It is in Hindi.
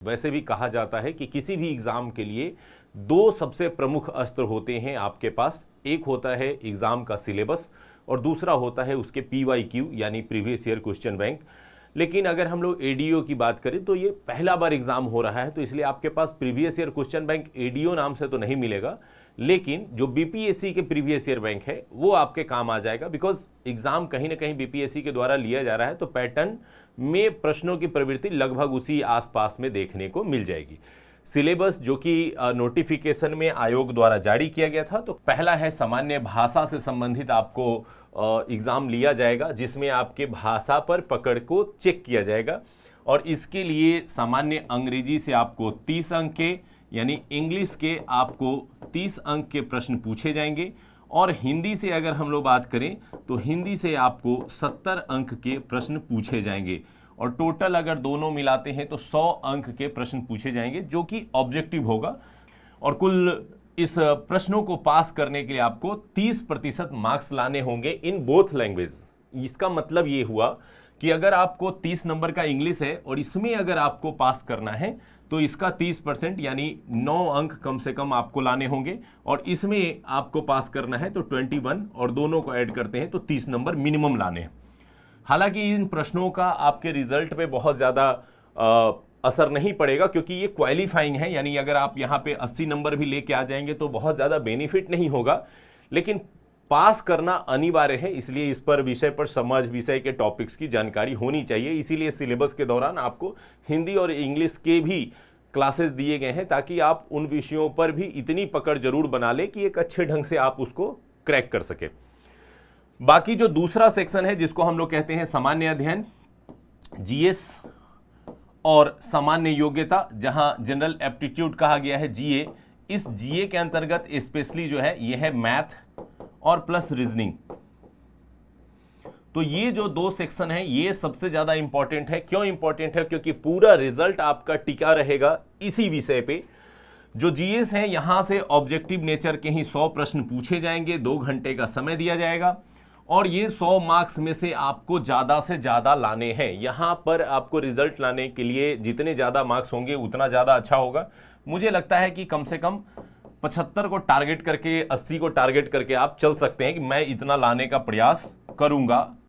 वैसे भी कहा जाता है कि किसी भी एग्ज़ाम के लिए दो सबसे प्रमुख अस्त्र होते हैं आपके पास। एक होता है एग्ज़ाम का सिलेबस और दूसरा होता है उसके PYQ यानी प्रीवियस ईयर क्वेश्चन बैंक। लेकिन अगर हम लोग ADO की बात करें तो ये पहला बार एग्ज़ाम हो रहा है, तो इसलिए आपके पास previous year question bank ADO नाम से तो नहीं मिलेगा, लेकिन जो BPSC के प्रीवियस ईयर बैंक है वो आपके काम आ जाएगा। बिकॉज एग्ज़ाम कहीं ना कहीं BPSC के द्वारा लिया जा रहा है, तो पैटर्न में प्रश्नों की प्रवृत्ति लगभग उसी आसपास में देखने को मिल जाएगी। सिलेबस जो कि नोटिफिकेशन में आयोग द्वारा जारी किया गया था, तो पहला है सामान्य भाषा से संबंधित आपको एग्ज़ाम लिया जाएगा, जिसमें आपके भाषा पर पकड़ को चेक किया जाएगा। और इसके लिए सामान्य अंग्रेजी से आपको 30 अंक के यानी इंग्लिश के आपको 30 अंक के प्रश्न पूछे जाएंगे। और हिंदी से अगर हम लोग बात करें तो हिंदी से आपको 70 अंक के प्रश्न पूछे जाएंगे। और टोटल अगर दोनों मिलाते हैं तो 100 अंक के प्रश्न पूछे जाएंगे, जो कि ऑब्जेक्टिव होगा। और कुल इस प्रश्नों को पास करने के लिए आपको 30% मार्क्स लाने होंगे इन बोथ लैंग्वेज। इसका मतलब ये हुआ कि अगर आपको 30 नंबर का इंग्लिश है और इसमें अगर आपको पास करना है तो इसका 30% यानी 9 अंक कम से कम आपको लाने होंगे। और इसमें आपको पास करना है तो 21, और दोनों को ऐड करते हैं तो 30 नंबर मिनिमम लाने हैं। हालांकि इन प्रश्नों का आपके रिजल्ट पे बहुत ज़्यादा असर नहीं पड़ेगा, क्योंकि ये क्वालिफाइंग है, यानी अगर आप यहाँ पे 80 नंबर भी लेके आ जाएंगे तो बहुत ज़्यादा बेनिफिट नहीं होगा, लेकिन पास करना अनिवार्य है। इसलिए इस पर विषय पर समझ विषय के टॉपिक्स की जानकारी होनी चाहिए। इसीलिए सिलेबस के दौरान आपको हिंदी और इंग्लिश के भी क्लासेस दिए गए हैं, ताकि आप उन विषयों पर भी इतनी पकड़ जरूर बना ले कि एक अच्छे ढंग से आप उसको क्रैक कर सके। बाकी जो दूसरा सेक्शन है जिसको हम लोग कहते हैं सामान्य अध्ययन, GS और सामान्य योग्यता, जहां जनरल एप्टीट्यूड कहा गया है GA, इस GA के अंतर्गत स्पेशली जो है ये है मैथ और प्लस रीजनिंग। तो ये जो दो सेक्शन है ये सबसे ज्यादा इंपॉर्टेंट है। क्यों इंपॉर्टेंट है? क्योंकि पूरा रिजल्ट आपका टिका रहेगा इसी विषय पे। जो GS है यहां से ऑब्जेक्टिव नेचर के ही 100 प्रश्न पूछे जाएंगे, 2 घंटे का समय दिया जाएगा, और ये 100 मार्क्स में से आपको ज़्यादा से ज़्यादा लाने हैं। यहाँ पर आपको रिजल्ट लाने के लिए जितने ज़्यादा मार्क्स होंगे उतना ज़्यादा अच्छा होगा। मुझे लगता है कि कम से कम 75 को टारगेट करके, 80 को टारगेट करके आप चल सकते हैं कि मैं इतना लाने का प्रयास करूँगा।